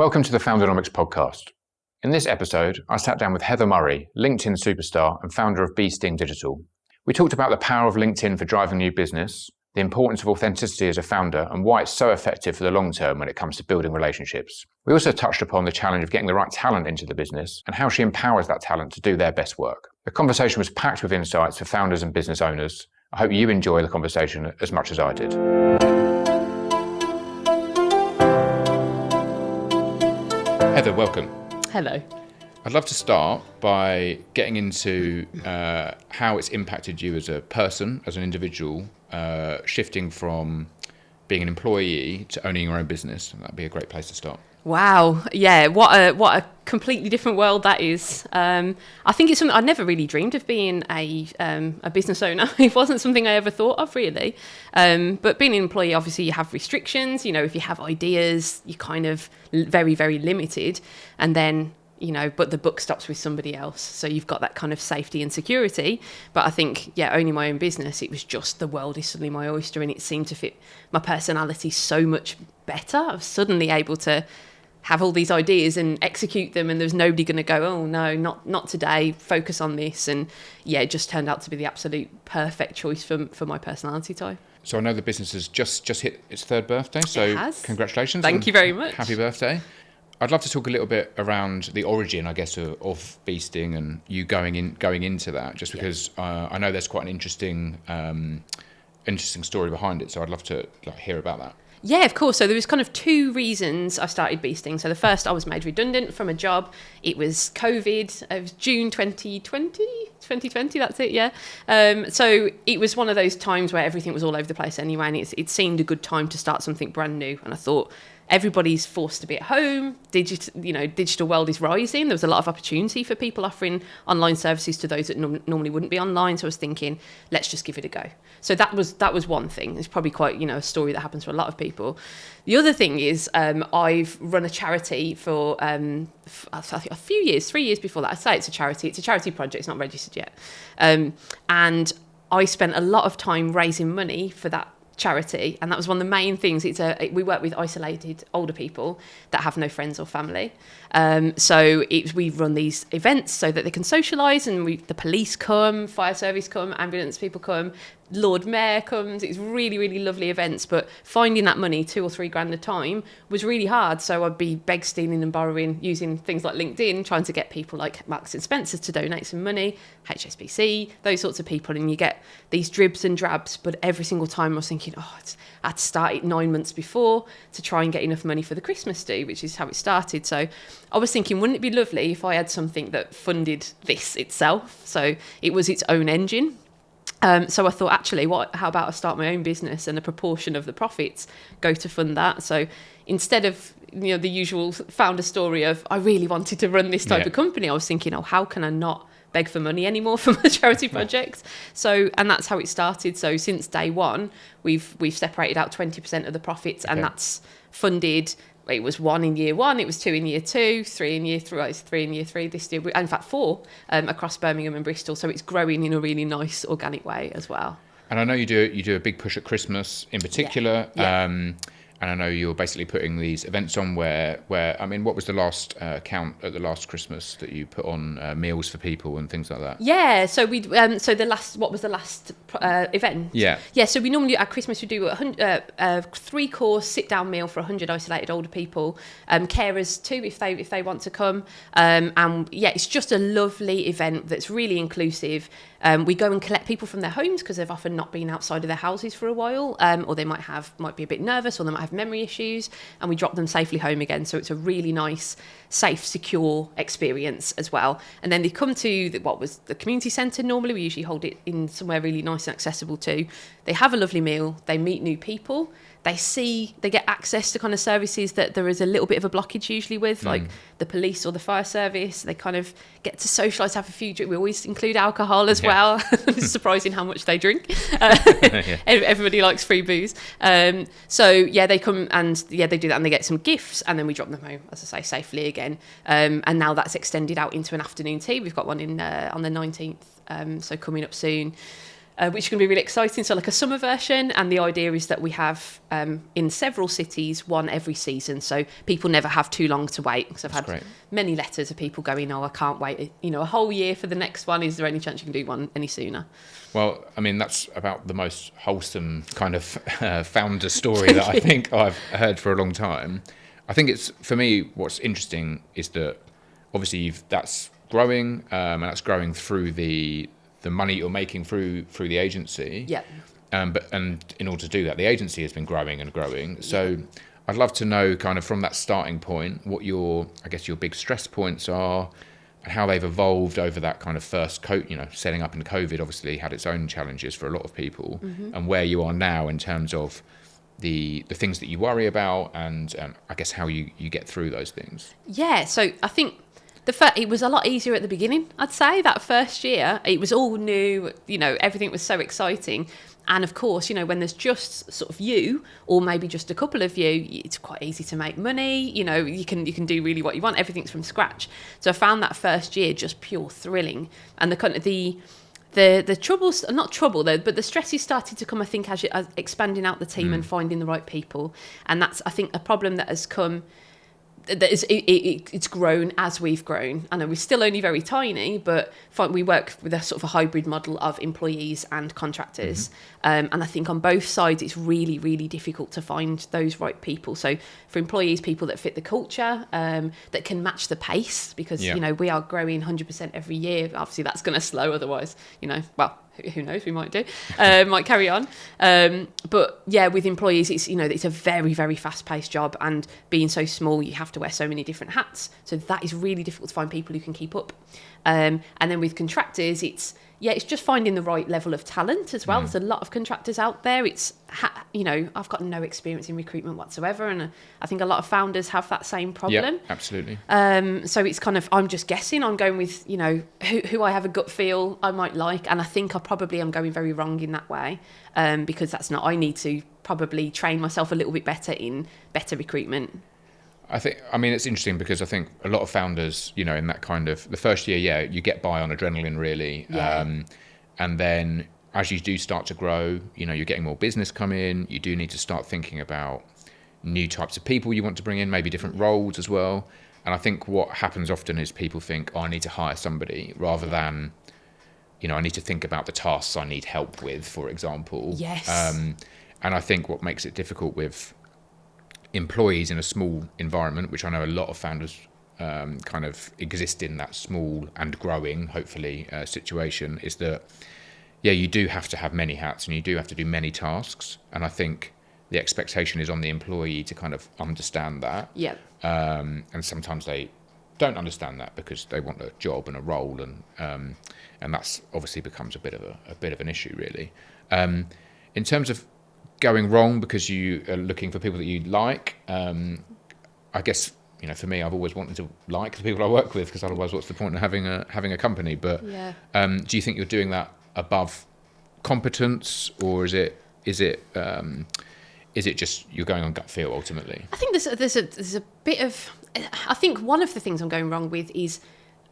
Welcome to the Foundernomics Podcast. In this episode, I sat down with Heather Murray, LinkedIn superstar and founder of Beesting Digital. We talked about the power of LinkedIn for driving new business, the importance of authenticity as a founder, and why it's so effective for the long term when it comes to building relationships. We also touched upon the challenge of getting the right talent into the business and how she empowers that talent to do their best work. The conversation was packed with insights for founders and business owners. I hope you enjoy the conversation as much as I did. Heather, welcome. Hello. I'd love to start by getting into how it's impacted you as a person, as an individual, shifting from being an employee to owning your own business. That'd be a great place to start. Wow. Yeah. What a completely different world that is. I think it's something I never really dreamed of being a business owner. It wasn't something I ever thought of really. But being an employee, obviously you have restrictions. You know, if you have ideas, you're kind of very, very limited. And then, you know, but the buck stops with somebody else. So you've got that kind of safety and security. But I think, owning my own business, it was just the world is suddenly my oyster and it seemed to fit my personality so much better. I was suddenly able to have all these ideas and execute them, and there's nobody going to go, oh no, not today, focus on this. And it just turned out to be the absolute perfect choice for my personality type. So I know the business has just hit its third birthday, so it has. Congratulations. Thank you very much. Happy birthday. I'd love to talk a little bit around the origin, I guess, of Beesting and you going into that, just because I know there's quite an interesting story behind it, so I'd love to hear about that. Yeah, of course. So there was kind of two reasons I started Beesting. So the first, I was made redundant from a job. It was COVID. It was June 2020, that's it, yeah. So it was one of those times where everything was all over the place anyway, and it seemed a good time to start something brand new. And I thought, everybody's forced to be at home. Digital world is rising. There was a lot of opportunity for people offering online services to those that normally wouldn't be online. So I was thinking, let's just give it a go. So that was one thing. It's probably quite, a story that happens for a lot of people. The other thing is I've run a charity for a few years, 3 years before that. I say it's a charity. It's a charity project. It's not registered yet. And I spent a lot of time raising money for that charity, and that was one of the main things. We work with isolated older people that have no friends or family, so we run these events so that they can socialise, and the police come, fire service come, ambulance people come, Lord Mayor comes. It's really, really lovely events, but finding that money, $2 or $3 grand a time, was really hard. So I'd be beg, stealing and borrowing, using things like LinkedIn, trying to get people like Marks and Spencer's to donate some money, HSBC, those sorts of people, and you get these dribs and drabs. But every single time I was thinking, I had to start it 9 months before to try and get enough money for the Christmas do, which is how it started. So I was thinking, wouldn't it be lovely if I had something that funded this itself? So it was its own engine. So I thought, actually, how about I start my own business and a proportion of the profits go to fund that? So instead of the usual founder story of I really wanted to run this type of company, I was thinking, how can I not beg for money anymore for my charity projects? And that's how it started. So since day one, we've separated out 20% of the profits, and that's funded. It was 1 in year 1, it was 2 in year 2, 3 in year 3, it's 3 in year 3 this year, in fact 4 across Birmingham and Bristol. So it's growing in a really nice organic way as well. And I know you do a big push at Christmas in particular. And I know you're basically putting these events on where what was the last count at the last Christmas that you put on meals for people and things like that? Yeah, so what was the last event? Yeah. So we normally at Christmas we do a 3-course sit-down meal for 100 isolated older people, carers too if they want to come, and it's just a lovely event that's really inclusive. We go and collect people from their homes because they've often not been outside of their houses for a while, or they might be a bit nervous, or they might have memory issues, and we drop them safely home again. So it's a really nice, safe, secure experience as well. And then they come to the community centre. Normally we usually hold it in somewhere really nice and accessible too. They have a lovely meal, they meet new people, they get access to kind of services that there is a little bit of a blockage usually with, like the police or the fire service. They kind of get to socialise, have a few drinks. We always include alcohol as well. It's surprising how much they drink. Everybody likes free booze. They come and they do that, and they get some gifts, and then we drop them home, as I say, safely again. And now that's extended out into an afternoon tea. We've got one on the 19th, so coming up soon. which is going to be really exciting. So like a summer version, and the idea is that we have in several cities, one every season, so people never have too long to wait. Because I've had many letters of people going, I can't wait, a whole year for the next one. Is there any chance you can do one any sooner? Well, I mean, that's about the most wholesome kind of founder story that I think I've heard for a long time. I think it's, for me, what's interesting is that obviously that's growing, and that's growing through the money you're making through the agency. Yeah. And in order to do that, the agency has been growing and growing. So I'd love to know kind of from that starting point what your big stress points are, and how they've evolved over that kind of first setting up in COVID obviously had its own challenges for a lot of people, and where you are now in terms of the things that you worry about, and I guess how you get through those things. Yeah, so I think it was a lot easier at the beginning, I'd say. That first year, it was all new, everything was so exciting. And of course, when there's just sort of you, or maybe just a couple of you, it's quite easy to make money. You can do really what you want. Everything's from scratch. So I found that first year just pure thrilling. And the troubles, not trouble though, but the stresses started to come, I think, as expanding out the team and finding the right people. And that's, I think, a problem that has come. It's grown as we've grown. I know we're still only very tiny, but we work with a sort of a hybrid model of employees and contractors. And I think on both sides, it's really, really difficult to find those right people. So for employees, people that fit the culture, that can match the pace, because, we are growing 100% every year. Obviously, that's going to slow otherwise, who knows, we might do, might carry on. But yeah, with employees, it's a very, very fast-paced job, and being so small, you have to wear so many different hats. So that is really difficult to find people who can keep up. And then with contractors, it's just finding the right level of talent as well. There's a lot of contractors out there. I've got no experience in recruitment whatsoever, and I think a lot of founders have that same problem. Yeah, absolutely. So it's kind of, I'm just guessing. I'm going with, who I have a gut feel I might like, and I think I'm going very wrong in that way, because that's not. I need to probably train myself a little bit better in better recruitment. It's interesting because I think a lot of founders, in that kind of the first year, you get by on adrenaline really. Yeah. And then as you do start to grow, you're getting more business come in. You do need to start thinking about new types of people you want to bring in, maybe different roles as well. And I think what happens often is people think, I need to hire somebody, rather than, I need to think about the tasks I need help with, for example. Yes. And I think what makes it difficult with employees in a small environment, which I know a lot of founders kind of exist in, that small and growing, hopefully, situation, is that, you do have to have many hats and you do have to do many tasks. And I think the expectation is on the employee to kind of understand that. Yeah. And sometimes they don't understand that because they want a job and a role, and that's obviously becomes a bit of an issue, really. In terms of going wrong because you are looking for people that you like, I guess, for me, I've always wanted to like the people I work with, because otherwise what's the point of having a company? But do you think you're doing that above competence, or is it just you're going on gut feel ultimately? I think there's a bit of, I think one of the things I'm going wrong with is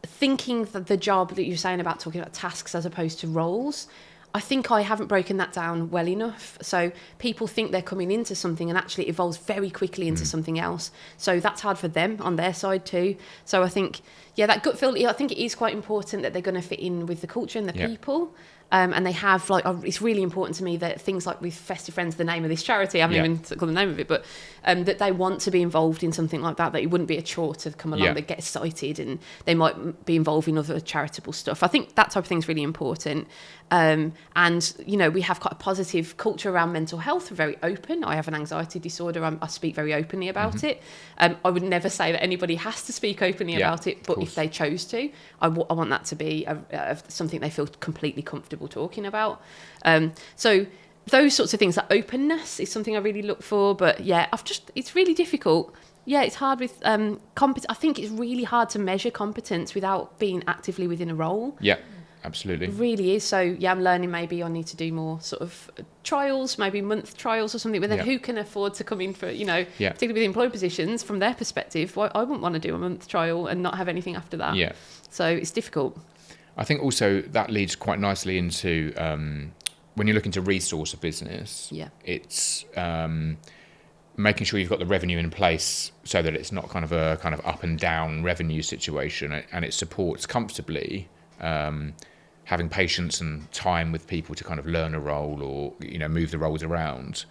thinking that the job that you're saying about, talking about tasks as opposed to roles. I think I haven't broken that down well enough. So people think they're coming into something, and actually it evolves very quickly into something else. So that's hard for them on their side too. So I think, that gut feel, I think it is quite important that they're going to fit in with the culture and the people. And they have, it's really important to me that things like with Festive Friends, the name of this charity, I haven't even called the name of it, but that they want to be involved in something like that it wouldn't be a chore to come along, they get excited, and they might be involved in other charitable stuff. I think that type of thing is really important. And, we have quite a positive culture around mental health. We're very open. I have an anxiety disorder. I speak very openly about it. I would never say that anybody has to speak openly about it, but if they chose to, I want that to be something they feel completely comfortable talking about. So those sorts of things, that openness is something I really look for. But it's really difficult. It's hard with competence. I think it's really hard to measure competence without being actively within a role. Absolutely. It really is. So I'm learning, maybe I need to do more sort of trials, maybe month trials or something. But then who can afford to come in for, particularly with employed positions, from their perspective, I wouldn't want to do a month trial and not have anything after that. So it's difficult. I think also that leads quite nicely into when you're looking to resource a business, it's making sure you've got the revenue in place so that it's not kind of a kind of up and down revenue situation, and it supports comfortably having patience and time with people to kind of learn a role or move the roles around.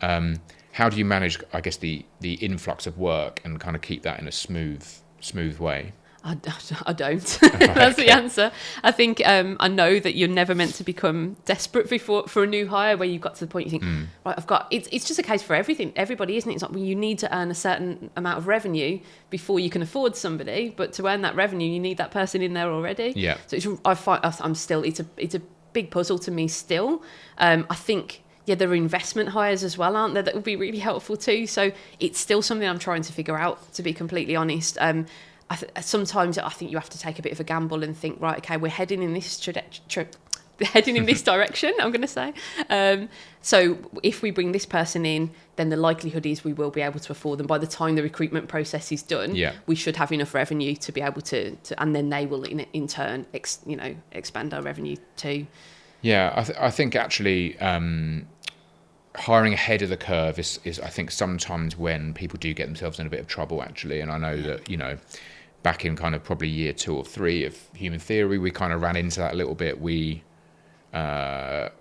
How do you manage, I guess, the influx of work and kind of keep that in a smooth way? I don't. That's the answer. I think I know that you're never meant to become desperate for a new hire where you've got to the point you think, right, it's just a case for everybody, isn't it? It's not, well, you need to earn a certain amount of revenue before you can afford somebody, but to earn that revenue, you need that person in there already. Yeah. So it's a big puzzle to me still. I think, there are investment hires as well, aren't there, that would be really helpful too. So it's still something I'm trying to figure out, to be completely honest. Sometimes I think you have to take a bit of a gamble and think, right, okay, we're heading in this direction, I'm going to say. So if we bring this person in, then the likelihood is we will be able to afford them. By the time the recruitment process is done, we should have enough revenue to be able to and then they will in turn expand our revenue too. Yeah, I think actually hiring ahead of the curve is I think sometimes when people do get themselves in a bit of trouble actually, and I know that back in kind of probably year 2 or 3 of Human Theory, we kind of ran into that a little bit. We were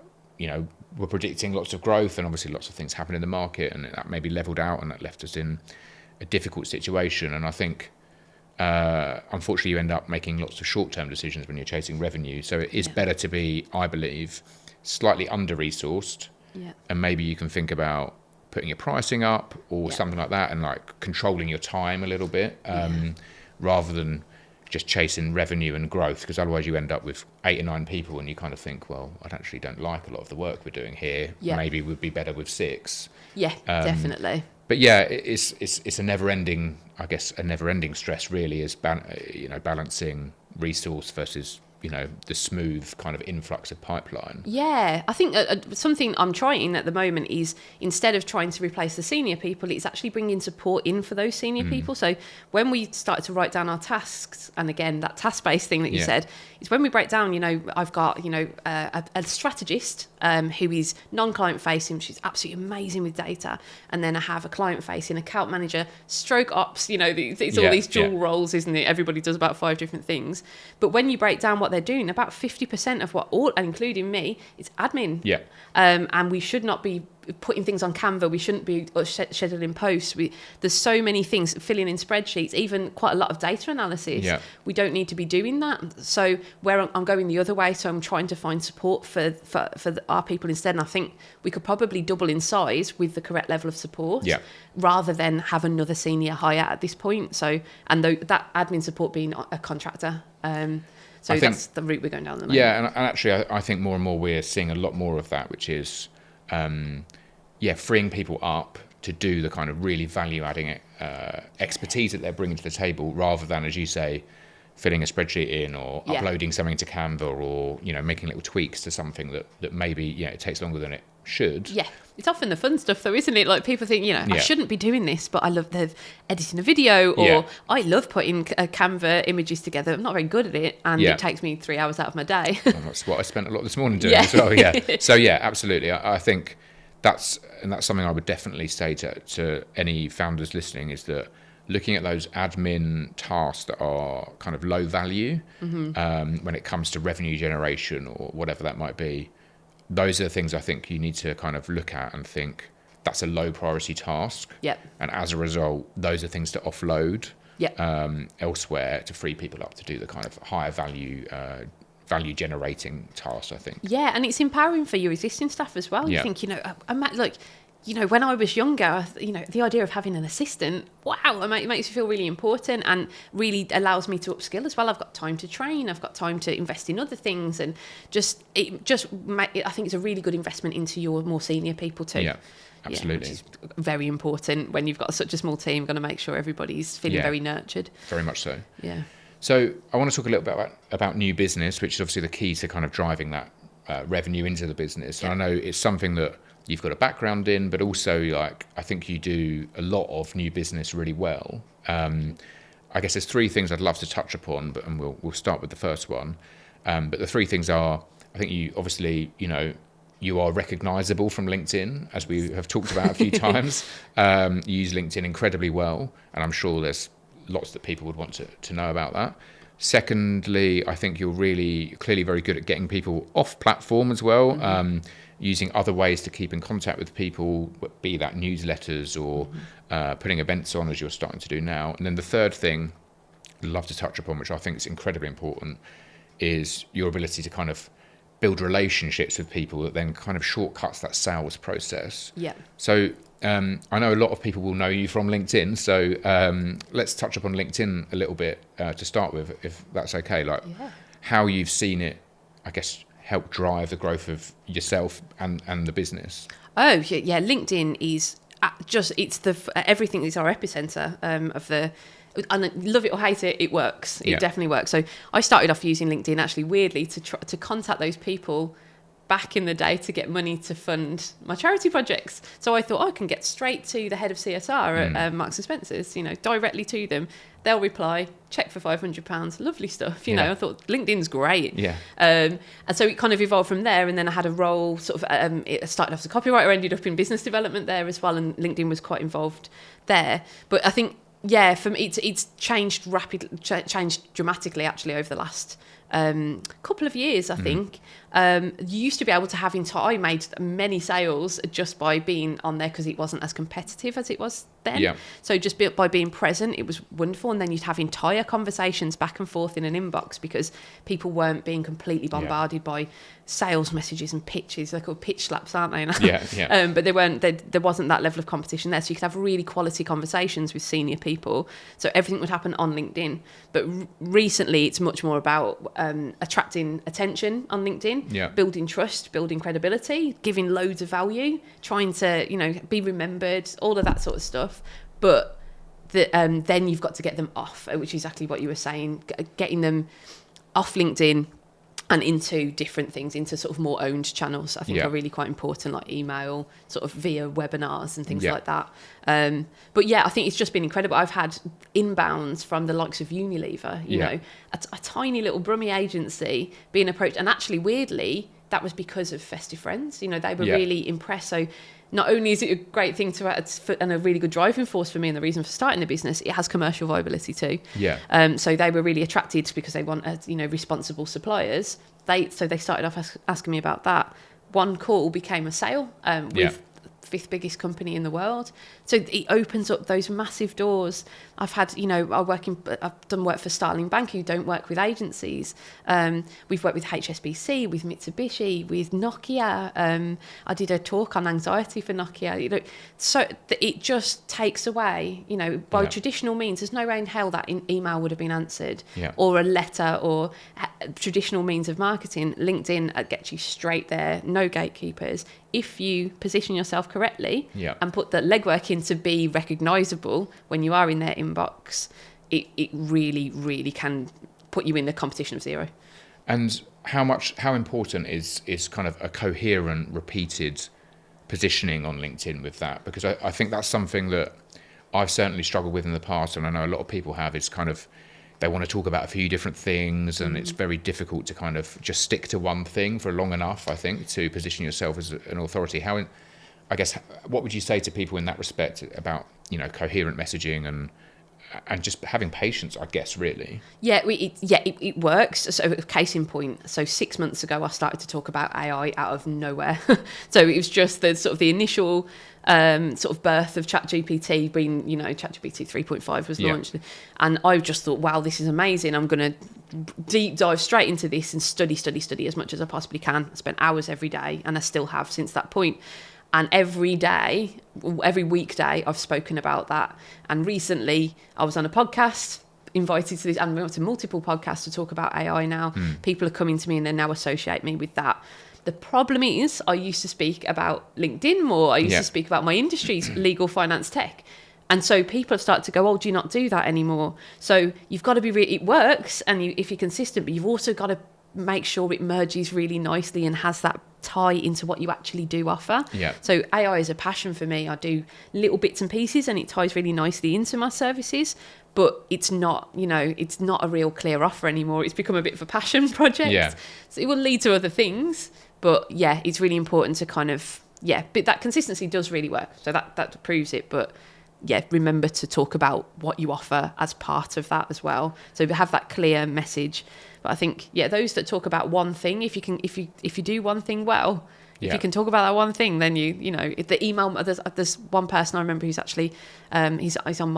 predicting lots of growth, and obviously lots of things happened in the market, and that maybe leveled out, and that left us in a difficult situation. And I think unfortunately you end up making lots of short-term decisions when you're chasing revenue. So it is better to be, I believe, slightly under-resourced, and maybe you can think about putting your pricing up or something like that, and like controlling your time a little bit, rather than just chasing revenue and growth, because otherwise you end up with 8 or 9 people and you kind of think, well, I actually don't like a lot of the work we're doing here. Maybe we'd be better with 6. Definitely. But it's a never-ending, I guess, stress really, is balancing resource versus the smooth kind of influx of pipeline. I think something I'm trying at the moment is, instead of trying to replace the senior people, it's actually bringing support in for those senior people. So when we started to write down our tasks, and again that task-based thing that you said, is when we break down, I've got a strategist who is non-client facing. She's absolutely amazing with data, and then I have a client-facing account manager, stroke ops. It's all these dual roles, isn't it? Everybody does about 5 different things. But when you break down what they're doing, about 50% of what all, including me, is admin. And we should not be putting things on Canva. We shouldn't be scheduling posts. There's so many things, filling in spreadsheets, even quite a lot of data analysis. We don't need to be doing that. So where I'm going the other way, so I'm trying to find support for our people instead. And I think we could probably double in size with the correct level of support, rather than have another senior hire at this point. So, and that admin support being a contractor. So that's the route we're going down the moment. Yeah, and actually I think more and more we're seeing a lot more of that, which is freeing people up to do the kind of really value-adding expertise that they're bringing to the table, rather than, as you say, filling a spreadsheet in or uploading something to Canva, or making little tweaks to something that maybe it takes longer than it should. It's often the fun stuff though, isn't it? Like people think, I shouldn't be doing this, but I love editing a video, or I love putting Canva images together. I'm not very good at it, and it takes me 3 hours out of my day. Well, that's what I spent a lot this morning doing as well. So absolutely. I think that's something I would definitely say to any founders listening, is that looking at those admin tasks that are kind of low value, when it comes to revenue generation or whatever that might be, those are the things I think you need to kind of look at and think, that's a low priority task. And as a result, those are things to offload elsewhere to free people up to do the kind of higher value generating tasks, I think. And it's empowering for your existing staff as well. You think, when I was younger, the idea of having an assistant, it makes me feel really important, and really allows me to upskill as well. I've got time to train, I've got time to invest in other things, and I think it's a really good investment into your more senior people too. Absolutely. Which is very important when you've got such a small team. You've got to make sure everybody's feeling very nurtured. Very much so. So I want to talk a little bit about new business, which is obviously the key to kind of driving that revenue into the business. And I know it's something that you've got a background in, but also I think you do a lot of new business really well. I guess there's 3 things I'd love to touch upon, and we'll start with the first one. But the 3 things are, I think you obviously, you are recognizable from LinkedIn, as we have talked about a few times. You use LinkedIn incredibly well, and I'm sure there's lots that people would want to know about that. Secondly, I think you're really clearly very good at getting people off platform as well, using other ways to keep in contact with people, be that newsletters or putting events on, as you're starting to do now. And then the third thing I'd love to touch upon, which I think is incredibly important, is your ability to kind of build relationships with people that then kind of shortcuts that sales process. Yeah. So I know a lot of people will know you from LinkedIn. So let's touch upon LinkedIn a little bit to start with, if that's okay. Like how you've seen it, I guess, help drive the growth of yourself and the business. Oh, yeah. LinkedIn is everything is our epicenter of the. And love it or hate it, it works. It definitely works. So I started off using LinkedIn actually weirdly to contact those people back in the day to get money to fund my charity projects. So I thought I can get straight to the head of CSR at Marks and Spencer's, directly to them. They'll reply, check for £500, lovely stuff. You know, I thought LinkedIn's great. Yeah. And so it kind of evolved from there. And then I had a role it started off as a copywriter, ended up in business development there as well. And LinkedIn was quite involved there. But I think, for me, it's changed changed dramatically actually over the last couple of years, I think. You used to be able to I made many sales just by being on there because it wasn't as competitive as it was then. Yeah. So just by being present, it was wonderful. And then you'd have entire conversations back and forth in an inbox because people weren't being completely bombarded by sales messages and pitches. They're called pitch slaps, aren't they? But there wasn't that level of competition there. So you could have really quality conversations with senior people. So everything would happen on LinkedIn. But recently, it's much more about attracting attention on LinkedIn, building trust, building credibility, giving loads of value, trying to, be remembered, all of that sort of stuff. But then you've got to get them off, which is exactly what you were saying, getting them off LinkedIn and into different things, into sort of more owned channels, I think are really quite important, like email, sort of via webinars and things like that. But I think it's just been incredible. I've had inbounds from the likes of Unilever, you know, a tiny little Brummie agency being approached. And actually, weirdly, that was because of Festive Friends. They were really impressed. So not only is it a great thing to add and a really good driving force for me and the reason for starting the business, it has commercial viability too. So they were really attracted because they want, responsible suppliers. They started off asking me about that. One call became a sale with fifth biggest company in the world. So it opens up those massive doors. I've had, I've done work for Starling Bank, who don't work with agencies. We've worked with HSBC, with Mitsubishi, with Nokia. I did a talk on anxiety for Nokia. So it just takes away, by traditional means, there's no way in hell that email would have been answered, or a letter, or traditional means of marketing. LinkedIn gets you straight there, no gatekeepers. If you position yourself correctly and put the legwork in to be recognisable when you are in their inbox, it really, really can put you in the competition of zero. And how important is kind of a coherent, repeated positioning on LinkedIn with that? Because I think that's something that I've certainly struggled with in the past, and I know a lot of people have. It's kind of, they want to talk about a few different things, and it's very difficult to kind of just stick to one thing for long enough, I think, to position yourself as an authority. What would you say to people in that respect about, coherent messaging and just having patience, I guess, really? It works. So case in point, so 6 months ago, I started to talk about AI out of nowhere. So it was just the initial sort of birth of ChatGPT being, ChatGPT 3.5 was launched. And I just thought, wow, this is amazing. I'm going to deep dive straight into this and study as much as I possibly can. I spent hours every day, and I still have since that point. And every weekday, I've spoken about that. And recently, I was on a podcast, invited to this, and we went to multiple podcasts to talk about AI now. People are coming to me and they now associate me with that. The problem is, I used to speak about LinkedIn more. I used to speak about my industries, legal, finance, tech. And so people have started to go, do you not do that anymore? So you've got to be, it works, and if you're consistent, but you've also got to make sure it merges really nicely and has that tie into what you actually do offer. So AI is a passion for me. I do little bits and pieces, and it ties really nicely into my services, but it's not, it's not a real clear offer anymore. It's become a bit of a passion project. So it will lead to other things, But yeah, it's really important to kind of, but that consistency does really work. So that proves it. But yeah, remember to talk about what you offer as part of that as well. So have that clear message. But I think, those that talk about one thing, if you do one thing well, if you can talk about that one thing, then you know, if the email, there's one person I remember who's actually, he's on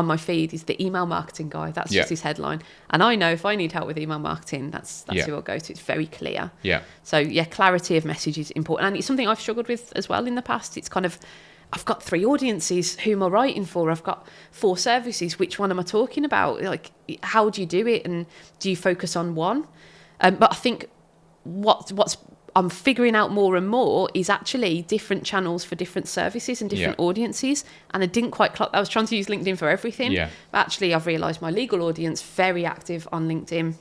my feed. He's the email marketing guy. That's just his headline. And I know if I need help with email marketing, that's who I'll go to. It's very clear. Yeah. So clarity of message is important. And it's something I've struggled with as well in the past. It's kind of, I've got 3 audiences. Who am I writing for? I've got 4 services. Which one am I talking about? Like, how do you do it? And do you focus on one? But I think what's I'm figuring out more and more is actually different channels for different services and different audiences. And I didn't quite clock. I was trying to use LinkedIn for everything. Yeah. But actually, I've realised my legal audience, very active on LinkedIn,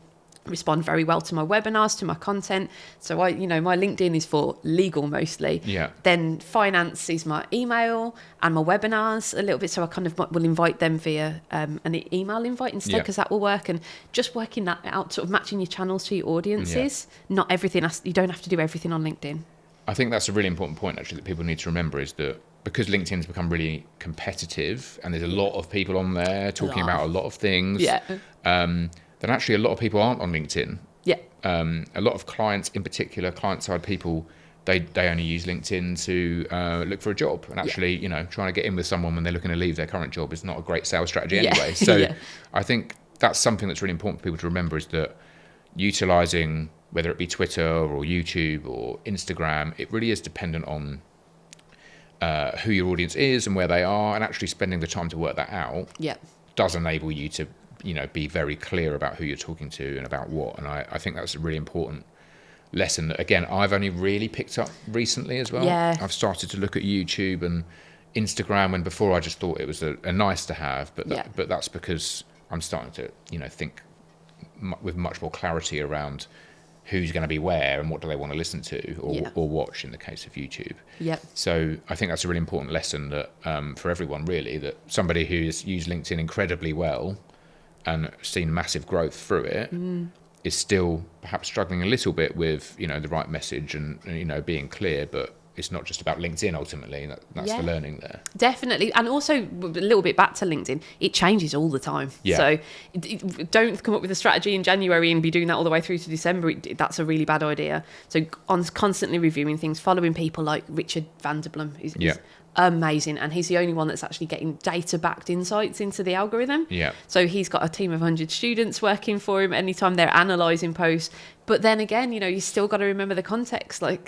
respond very well to my webinars, to my content. So my LinkedIn is for legal mostly. Yeah. Then finance is my email and my webinars a little bit. So I kind of will invite them via an email invite instead, because that will work. And just working that out, sort of matching your channels to your audiences. Not everything. You don't have to do everything on LinkedIn. I think that's a really important point actually that people need to remember, is that because LinkedIn's become really competitive and there's a lot of people on there talking about a lot of things. Yeah. Then actually a lot of people aren't on LinkedIn. Yeah. A lot of clients, in particular, client-side people, they only use LinkedIn to look for a job. And actually, trying to get in with someone when they're looking to leave their current job is not a great sales strategy anyway. So I think that's something that's really important for people to remember, is that utilising, whether it be Twitter or YouTube or Instagram, it really is dependent on who your audience is and where they are, and actually spending the time to work that out does enable you to be very clear about who you're talking to and about what. And I think that's a really important lesson that, again, I've only really picked up recently as well. Yeah. I've started to look at YouTube and Instagram, when before I just thought it was a nice to have, but that's because I'm starting to, think with much more clarity around who's going to be where and what do they want to listen to or watch in the case of YouTube. Yep. So I think that's a really important lesson that for everyone, really, that somebody who's used LinkedIn incredibly well and seen massive growth through it is still perhaps struggling a little bit with the right message and being clear, but it's not just about LinkedIn ultimately. That's the learning there. Definitely. And also a little bit back to LinkedIn, it changes all the time. Yeah. So don't come up with a strategy in January and be doing that all the way through to December. That's a really bad idea. So constantly reviewing things, following people like Richard Vanderblom is amazing, and he's the only one that's actually getting data-backed insights into the algorithm. Yeah. So he's got a team of 100 students working for him anytime they're analysing posts. But then again, you still got to remember the context, like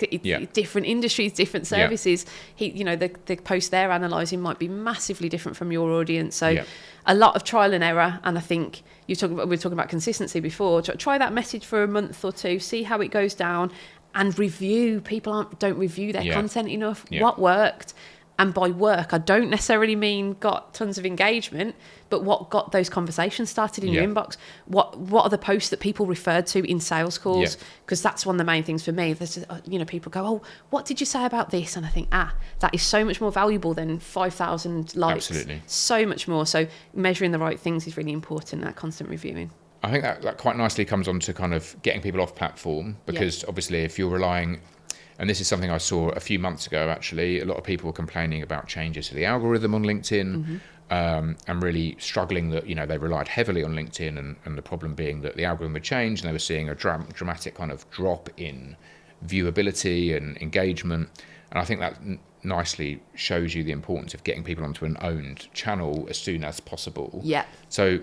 different industries, different services. The post they're analysing might be massively different from your audience. So a lot of trial and error. And I think we were talking about consistency before. Try that message for a month or two, see how it goes down, and review. People don't review their content enough. Yeah. What worked? And by work, I don't necessarily mean got tons of engagement, but what got those conversations started in your inbox? What are the posts that people referred to in sales calls? Because that's one of the main things for me. There's, people go, oh, what did you say about this? And I think, that is so much more valuable than 5,000 likes. Absolutely. So much more. So measuring the right things is really important, that constant reviewing. I think that quite nicely comes on to kind of getting people off platform, because obviously if you're relying... And this is something I saw a few months ago, actually. A lot of people were complaining about changes to the algorithm on LinkedIn, and really struggling that, they relied heavily on LinkedIn, and the problem being that the algorithm had changed and they were seeing a dramatic kind of drop in viewability and engagement. And I think that nicely shows you the importance of getting people onto an owned channel as soon as possible. Yeah. So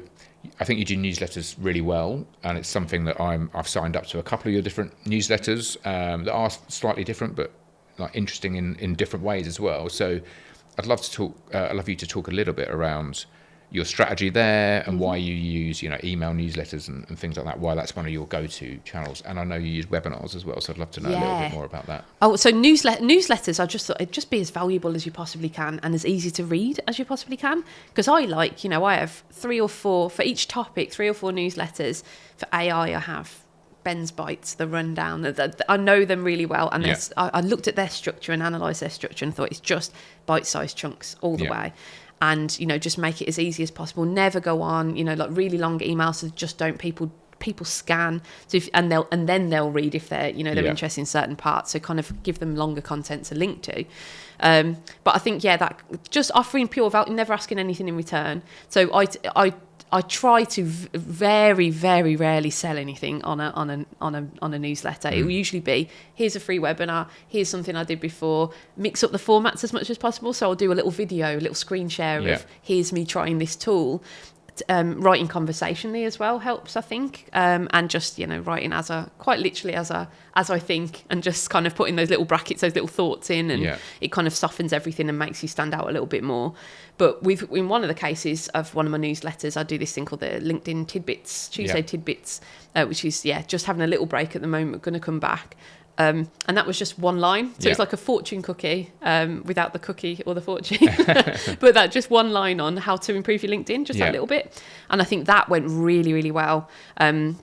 I think you do newsletters really well, and it's something that I've signed up to a couple of your different newsletters that are slightly different, but like interesting in different ways as well. So I'd love you to talk a little bit around your strategy there and why you use email newsletters and things like that, why that's one of your go-to channels. And I know you use webinars as well, so I'd love to know a little bit more about that. Oh, so newsletters, I just thought it'd just be as valuable as you possibly can and as easy to read as you possibly can, because I have 3 or 4 for each topic, 3 or 4 newsletters. For AI, I have Ben's Bites, the rundown. I know them really well, and I looked at their structure and analysed their structure and thought it's just bite-sized chunks all the way. And just make it as easy as possible. Never go on like really long emails that just don't people people scan. So and then they'll read if they're they're interested in certain parts. So kind of give them longer content to link to. But I think that just offering pure value, never asking anything in return. So I try to very, very rarely sell anything on a newsletter. It will usually be, here's a free webinar, here's something I did before. Mix up the formats as much as possible. So I'll do a little video, a little screen share of here's me trying this tool. Writing conversationally as well helps, I think, and just writing quite literally as I think, and just kind of putting those little brackets, those little thoughts in, and it kind of softens everything and makes you stand out a little bit more. But in one of the cases of one of my newsletters, I do this thing called the LinkedIn Tidbits, Tuesday Tidbits, which is just having a little break at the moment, going to come back. And that was just one line. So it's like a fortune cookie without the cookie or the fortune. But that just one line on how to improve your LinkedIn, just that little bit. And I think that went really, really well. And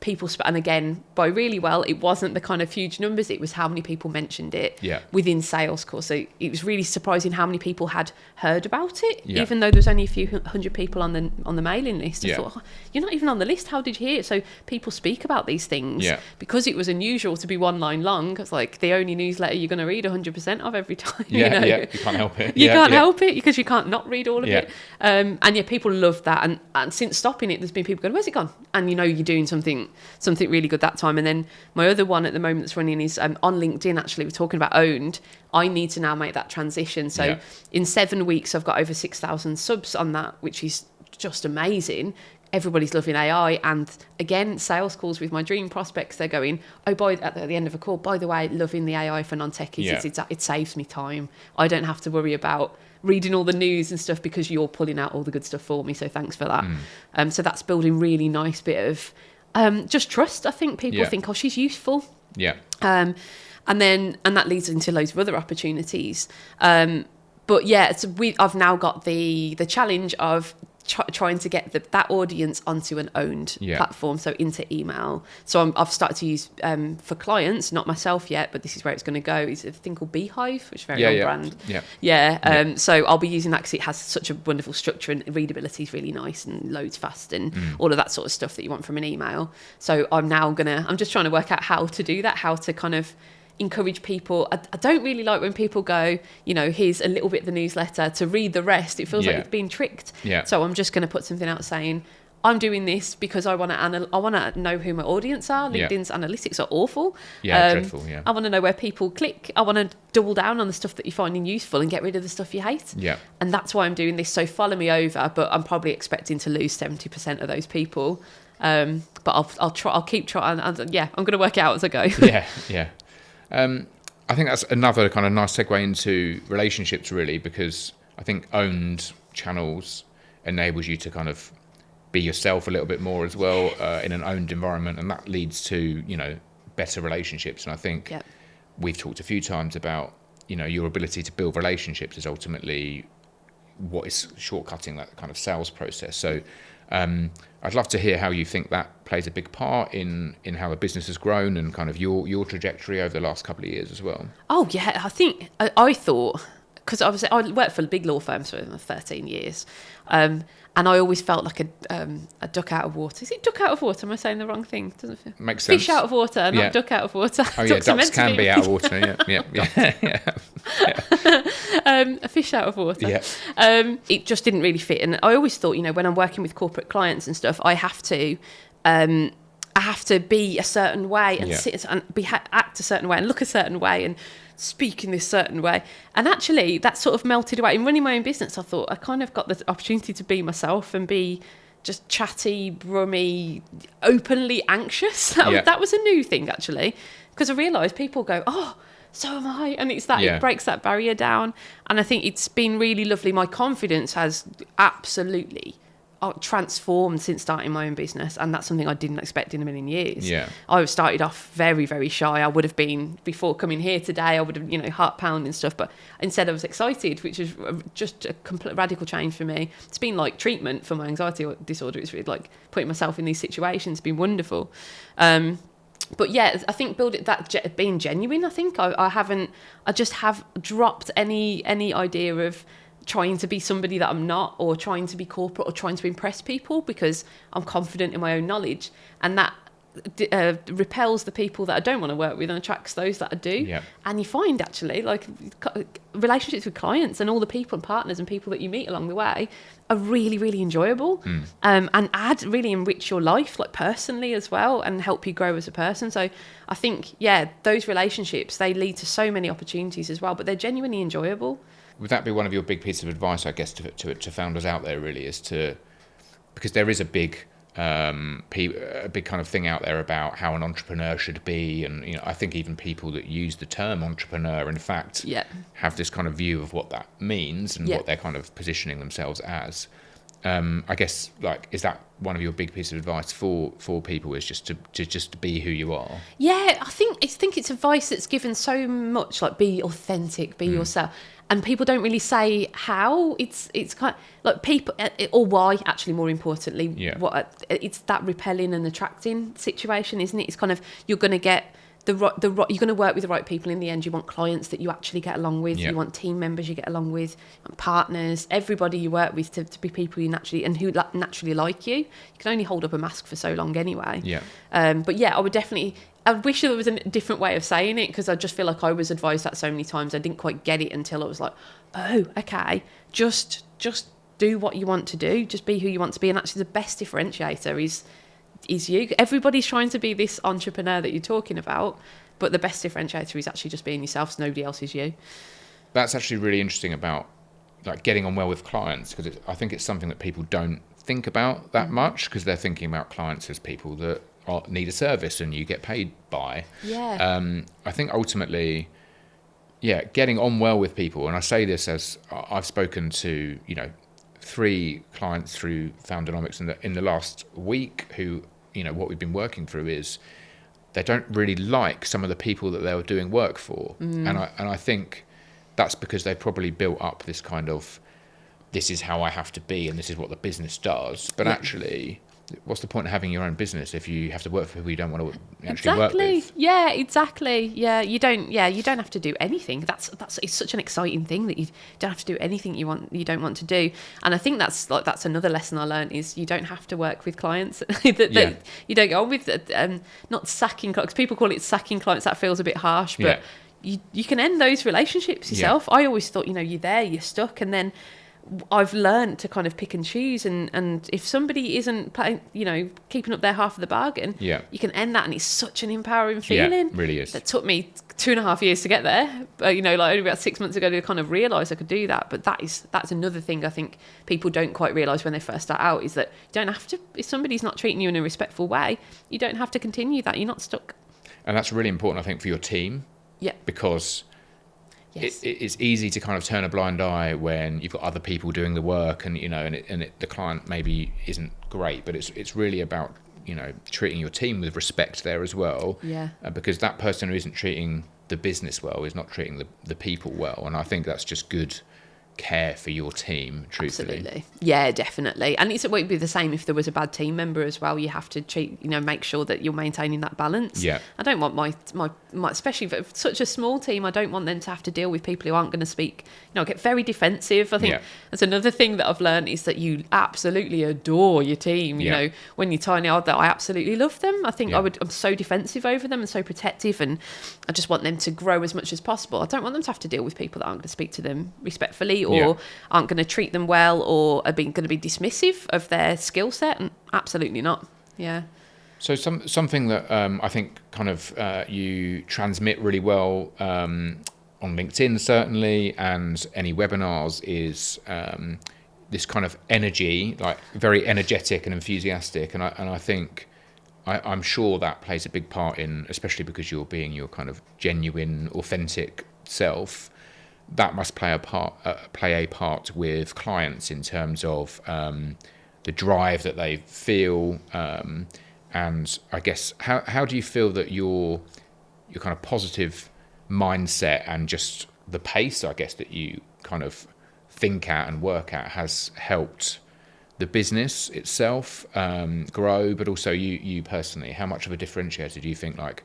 again, by really well, it wasn't the kind of huge numbers. It was how many people mentioned it within sales calls. So it was really surprising how many people had heard about it, even though there was only a few hundred people on the mailing list. I thought, you're not even on the list. How did you hear it? So people speak about these things because it was unusual to be one line long. It's like the only newsletter you're going to read 100% of every time. You can't help it. You can't help it because you can't not read all of it. And people love that. And since stopping it, there's been people going, where's it gone? And you're doing something really good that time. And then my other one at the moment that's running is on LinkedIn. Actually, we're talking about owned. I need to now make that transition. So in 7 weeks, I've got over 6,000 subs on that, which is just amazing. Everybody's loving AI, and again, sales calls with my dream prospects, they're going, at the end of a call, by the way, loving the AI for non-techies. It saves me time. I don't have to worry about reading all the news and stuff because you're pulling out all the good stuff for me, so thanks for that. So that's building really nice bit of just trust. I think people think, oh, she's useful. And that leads into loads of other opportunities. I've now got the challenge of trying to get that audience onto an owned platform, so into email. So I've started to use for clients, not myself yet, but this is where it's going to go. Is a thing called Beehive, which is very on brand. So I'll be using that because it has such a wonderful structure and readability is really nice and loads fast and all of that sort of stuff that you want from an email. So I'm just trying to work out how to do that, how to kind of encourage people. I don't really like when people go, here's a little bit of the newsletter to read the rest. It feels like it's being tricked. So I'm just going to put something out saying, I'm doing this because I want to know who my audience are. LinkedIn's analytics are awful. Dreadful. I want to know where people click. I want to double down on the stuff that you're finding useful and get rid of the stuff you hate. And that's why I'm doing this. So follow me over, but I'm probably expecting to lose 70% of those people. But I'll keep trying. I'm going to work it out as I go. I think that's another kind of nice segue into relationships, really, because I think owned channels enables you to kind of be yourself a little bit more as well in an owned environment, and that leads to better relationships. And I think we've talked a few times about your ability to build relationships is ultimately what is shortcutting that kind of sales process. So I'd love to hear how you think that plays a big part in how the business has grown and kind of your trajectory over the last couple of years as well. Oh yeah, I think I thought, because I worked for big law firms for 13 years, and I always felt like a duck out of water. Is it duck out of water? Am I saying the wrong thing? Doesn't feel... Makes sense. Fish out of water, not duck out of water. Oh yeah, ducks can be out of water. Yeah. A fish out of water. It just didn't really fit, and I always thought, when I'm working with corporate clients and stuff, I have to be a certain way and sit and act a certain way and look a certain way and speak in this certain way. And actually that sort of melted away. In running my own business, I thought I kind of got the opportunity to be myself and be just chatty, brummy, openly anxious. That was a new thing, actually, because I realised people go, oh, so am I. And it's that it breaks that barrier down. And I think it's been really lovely. My confidence has absolutely transformed since starting my own business, and that's something I didn't expect in a million years. I started off very, very shy. I would have been, before coming here today, I would have heart pounding stuff, but instead I was excited, which is just a complete radical change for me. It's been like treatment for my anxiety disorder. It's really like putting myself in these situations. It's been wonderful. But yeah, I think being genuine. I think I just have dropped any idea of trying to be somebody that I'm not, or trying to be corporate, or trying to impress people, because I'm confident in my own knowledge. And that repels the people that I don't want to work with and attracts those that I do. Yeah. And you find actually like relationships with clients and all the people and partners and people that you meet along the way are really, really enjoyable, and really enrich your life, like personally as well, and help you grow as a person. So I think, those relationships, they lead to so many opportunities as well, but they're genuinely enjoyable. Would that be one of your big pieces of advice, I guess, to founders out there, really, because there is a big kind of thing out there about how an entrepreneur should be, and I think even people that use the term entrepreneur, in fact, have this kind of view of what that means and what they're kind of positioning themselves as. I guess, like, is that one of your big pieces of advice for people, is just to be who you are? Yeah, I think it's advice that's given so much, like, be authentic, be yourself. And people don't really say how. It's kind of like people, or why, actually, more importantly. What it's that repelling and attracting situation, isn't it? It's kind of, you're going to get you're going to work with the right people in the end. You want clients that you actually get along with. You want team members you get along with, you want partners, everybody you work with to be people you who naturally like you. You can only hold up a mask for so long anyway. But I would definitely. I wish there was a different way of saying it, because I just feel like I was advised that so many times. I didn't quite get it until I was like, oh, okay, just do what you want to do. Just be who you want to be. And actually the best differentiator is you. Everybody's trying to be this entrepreneur that you're talking about, but the best differentiator is actually just being yourself, so nobody else is you. That's actually really interesting about, like, getting on well with clients, because I think it's something that people don't think about that much, because they're thinking about clients as people that need a service and you get paid by. I think ultimately, getting on well with people, and I say this as I've spoken to 3 clients through Foundernomics in the last week who, what we've been working through is they don't really like some of the people that they were doing work for, and I think that's because they've probably built up this kind of, this is how I have to be and this is what the business does, but actually, what's the point of having your own business if you have to work for people you don't want to actually work with? Yeah, exactly. Yeah, you don't have to do anything. It's such an exciting thing that you don't have to do anything you don't want to do. And I think that's another lesson I learned, is you don't have to work with clients that you don't go on with. Not sacking clients. People call it sacking clients. That feels a bit harsh, but you can end those relationships yourself. I always thought, you're there, you're stuck, and then I've learned to kind of pick and choose, and if somebody isn't keeping up their half of the bargain, you can end that, and it's such an empowering feeling. Yeah, it really is. That took me 2.5 years to get there, but like only about 6 months ago to kind of realise I could do that. But that's another thing I think people don't quite realise when they first start out, is that you don't have to, if somebody's not treating you in a respectful way, you don't have to continue that. You're not stuck. And that's really important, I think, for your team. Yeah. Because it's easy to kind of turn a blind eye when you've got other people doing the work, and the client maybe isn't great, but it's really about treating your team with respect there as well. Yeah. Because that person who isn't treating the business well is not treating the people well, and I think that's just good care for your team, truthfully. Absolutely. Yeah, definitely. And it would be the same if there was a bad team member as well. You have to treat, make sure that you're maintaining that balance. Yeah. I don't want my especially for such a small team, I don't want them to have to deal with people who aren't going to speak, get very defensive. I think that's another thing that I've learned, is that you absolutely adore your team. When you're tiny, I absolutely love them. I think I'm so defensive over them and so protective, and I just want them to grow as much as possible. I don't want them to have to deal with people that aren't going to speak to them respectfully, or aren't going to treat them well, or are going to be dismissive of their skill set. And absolutely not. Yeah. So something that I think kind of you transmit really well on LinkedIn, certainly, and any webinars, is this kind of energy, like very energetic and enthusiastic. And I think I'm sure that plays a big part in, especially because you're being your kind of genuine, authentic self. That must play a part with clients in terms of the drive that they feel, and I guess how do you feel that your kind of positive mindset and just the pace, I guess, that you kind of think at and work at has helped the business itself grow, but also you personally? How much of a differentiator do you think like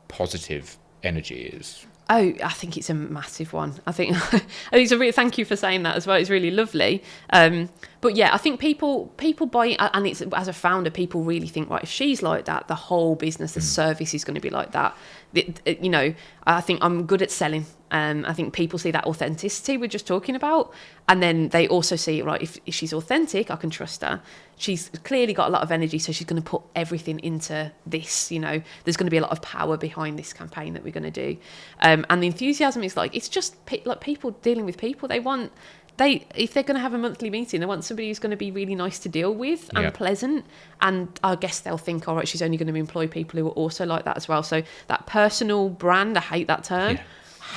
positive energy is? Oh, I think it's a massive one. I think it's a thank you for saying that as well. It's really lovely. But yeah, I think people buy it, and it's, as a founder, people really think, right, if she's like that, the whole business, the service is going to be like that. You know, I think I'm good at selling. I think people see that authenticity we're just talking about, and then they also see, right, if she's authentic, I can trust her. She's clearly got a lot of energy, so she's going to put everything into this. You know, there's going to be a lot of power behind this campaign that we're going to do, and the enthusiasm is like, it's just like people dealing with people. If they're going to have a monthly meeting, they want somebody who's going to be really nice to deal with and pleasant. And I guess they'll think, all right, she's only going to employ people who are also like that as well. So that personal brand, I hate that term. Yeah.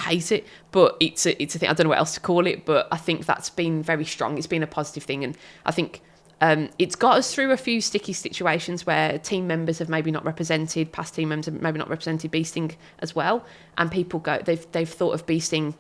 Hate it, but it's a thing. I don't know what else to call it, but I think that's been very strong. It's been a positive thing, and I think it's got us through a few sticky situations where team members have maybe not represented, past team members have maybe not represented Beesting as well, and people they've thought of Beesting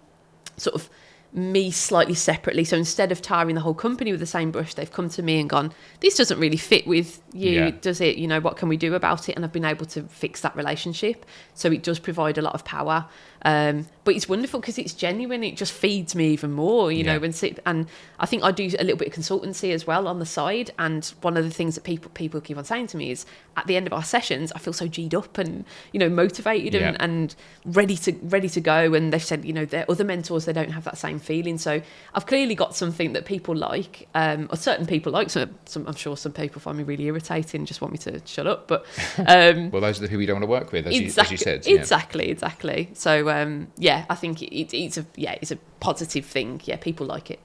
sort of me slightly separately. So instead of tarring the whole company with the same brush, they've come to me and gone, this doesn't really fit with you, does it? You know, what can we do about it? And I've been able to fix that relationship. So it does provide a lot of power. But it's wonderful because it's genuine. It just feeds me even more, you know, and I think I do a little bit of consultancy as well on the side. And one of the things that people keep on saying to me is, at the end of our sessions, I feel so G'd up and, you know, motivated and ready to go. And they've said, you know, their other mentors, they don't have that same feeling. So I've clearly got something that people like, or certain people like. Some I'm sure some people find me really irritating, just want me to shut up. But well, those are the people you don't want to work with, as you said. Exactly. So I think it's a positive thing. Yeah, people like it.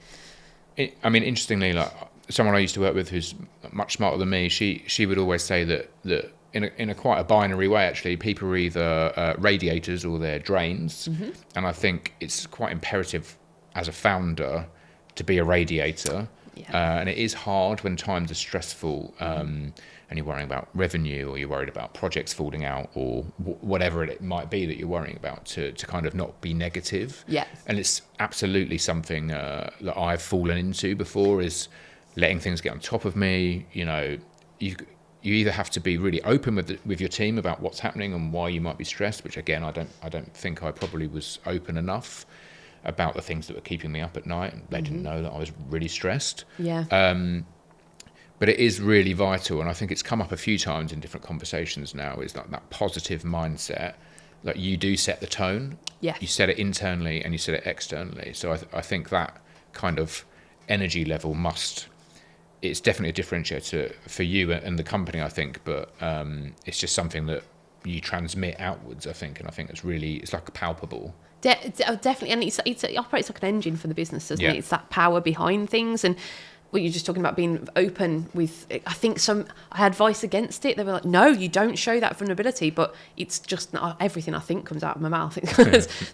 I mean, interestingly, like someone I used to work with who's much smarter than me, she would always say that in a quite a binary way, actually, people are either radiators or they're drains. Mm-hmm. And I think it's quite imperative as a founder to be a radiator. Yeah. And it is hard when times are stressful, and you're worrying about revenue, or you're worried about projects falling out, or whatever it might be that you're worrying about, to kind of not be negative. Yeah. And it's absolutely something that I've fallen into before, is letting things get on top of me. You know, you either have to be really open with your team about what's happening and why you might be stressed, which again, I don't think I probably was open enough about the things that were keeping me up at night, and let them know that I was really stressed. Yeah. But it is really vital, and I think it's come up a few times in different conversations now, is that positive mindset. Like, you do set the tone. Yeah. You set it internally and you set it externally. So I think that kind of energy level it's definitely a differentiator for you and the company, I think, but it's just something that you transmit outwards, I think, and I think it's like palpable. Definitely, and it operates like an engine for the business, doesn't it? It's that power behind things. And what you're just talking about, being open with, I think I had advice against it. They were like, no, you don't show that vulnerability, but it's just not everything I think comes out of my mouth.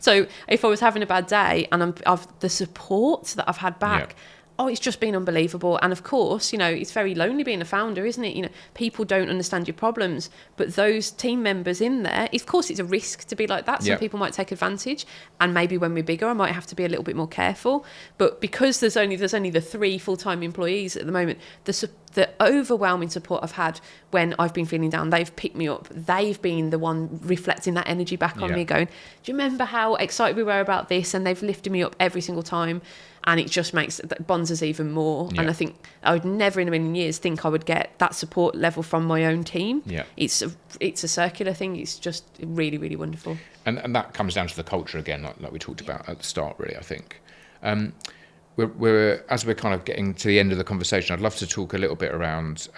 So if I was having a bad day, and the support that I've had back, it's just been unbelievable. And of course, you know, it's very lonely being a founder, isn't it? You know, people don't understand your problems, but those team members in there, of course, it's a risk to be like that. Some people might take advantage, and maybe when we're bigger, I might have to be a little bit more careful. But because there's only the 3 full-time employees at the moment, the overwhelming support I've had when I've been feeling down, they've picked me up. They've been the one reflecting that energy back on me, going, do you remember how excited we were about this? And they've lifted me up every single time. And it just bonds us even more. Yeah. And I think I would never in a million years think I would get that support level from my own team. Yeah. It's a circular thing. It's just really, really wonderful. And that comes down to the culture again, like we talked about at the start, really, I think. As we're kind of getting to the end of the conversation, I'd love to talk a little bit around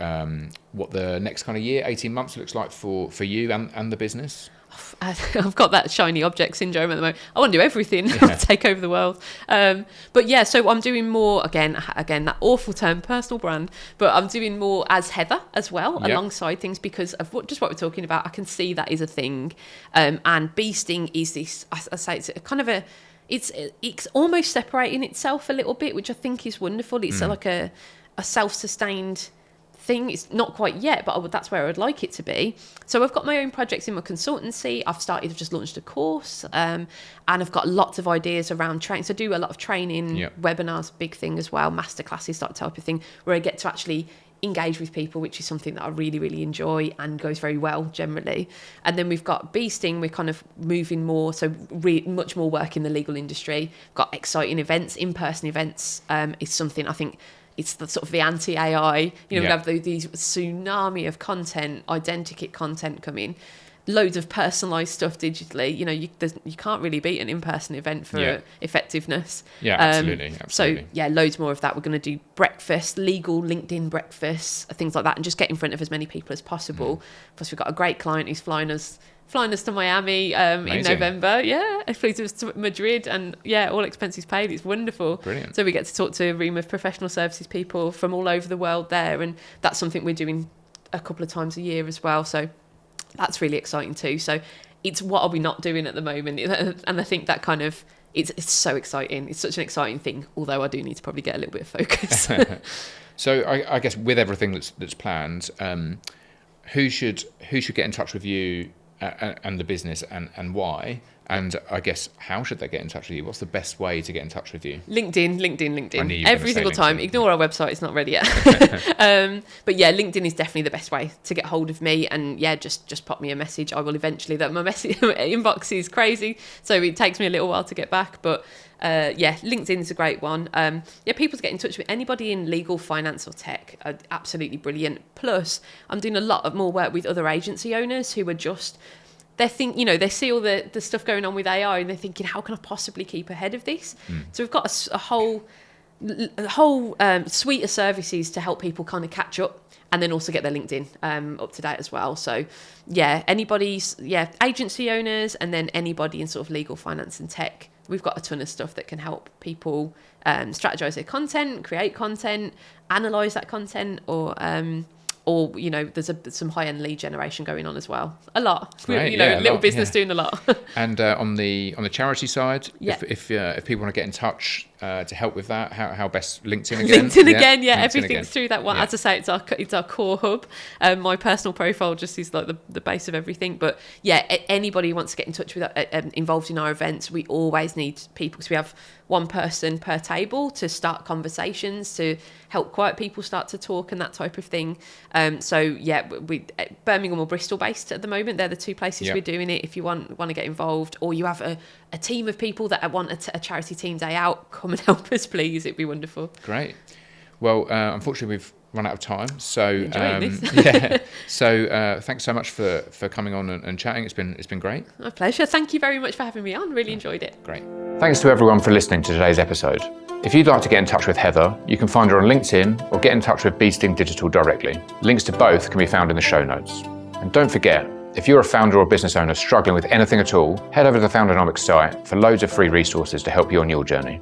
what the next kind of year, 18 months looks like for you and the business. I've got that shiny object syndrome at the moment. I want to do everything. I want to take over the world. But yeah, so I'm doing more, again, that awful term, personal brand, but I'm doing more as Heather as well, alongside things, because of what we're talking about. I can see that is a thing. And Beesting is this, I say, it's a kind of it's almost separating itself a little bit, which I think is wonderful. It's like a self-sustained thing. It's not quite yet, but that's where I would like it to be. So I've got my own projects in my consultancy. I've just launched a course, and I've got lots of ideas around training. So I do a lot of training, webinars, big thing as well, masterclasses, that type of thing, where I get to actually engage with people, which is something that I really, really enjoy and goes very well generally. And then we've got Beesting, we're kind of moving more, so much more work in the legal industry. We've got exciting events, in-person events is something I think it's the sort of the anti-AI, we have these tsunami of content, identikit content coming, loads of personalised stuff digitally. You can't really beat an in-person event for effectiveness. Yeah, absolutely. So loads more of that. We're going to do breakfast, legal LinkedIn breakfasts, things like that, and just get in front of as many people as possible. Plus, we've got a great client who's flying us to Miami in November. It flew us to Madrid, and all expenses paid. It's wonderful. Brilliant. So we get to talk to a room of professional services people from all over the world there, and that's something we're doing a couple of times a year as well. So that's really exciting too. So it's what are we not doing at the moment? And I think that kind of it's so exciting. It's such an exciting thing. Although I do need to probably get a little bit of focus. So I guess with everything that's planned, who should get in touch with you and the business and why? And I guess how should they get in touch with you? What's the best way to get in touch with you? LinkedIn. Every single time. Ignore our website, it's not ready yet. But LinkedIn is definitely the best way to get hold of me. And just pop me a message. I will eventually. That my message inbox is crazy, so it takes me a little while to get back. But LinkedIn is a great one. People to get in touch with anybody in legal, finance, or tech are absolutely brilliant. Plus, I'm doing a lot of more work with other agency owners who are just. They see all the stuff going on with AI, and they're thinking, how can I possibly keep ahead of this? So we've got a whole suite of services to help people kind of catch up, and then also get their LinkedIn up to date as well. So agency owners, and then anybody in sort of legal, finance, and tech. We've got a ton of stuff that can help people strategize their content, create content, analyze that content, or there's some high-end lead generation going on as well. A lot. Right, little business doing a lot. And on the charity side, if people want to get in touch to help with that, how best? LinkedIn again? LinkedIn again, everything's through that one. As I say, it's our core hub. My personal profile just is like the base of everything. But anybody who wants to get in touch with involved in our events, we always need people, because we have one person per table to start conversations, to help quiet people start to talk and that type of thing. We Birmingham or Bristol based at the moment. They're the two places we're doing it. If you want to get involved, or you have a team of people that want a charity team day out, come and help us, please. It'd be wonderful. Great. Well, unfortunately, we've run out of time. So thanks so much for coming on and chatting. It's been great. My pleasure. Thank you very much for having me on. Really enjoyed it. Great. Thanks to everyone for listening to today's episode. If you'd like to get in touch with Heather, you can find her on LinkedIn or get in touch with Beesting Digital directly. Links to both can be found in the show notes. And don't forget, if you're a founder or business owner struggling with anything at all, head over to the Foundernomics site for loads of free resources to help you on your journey.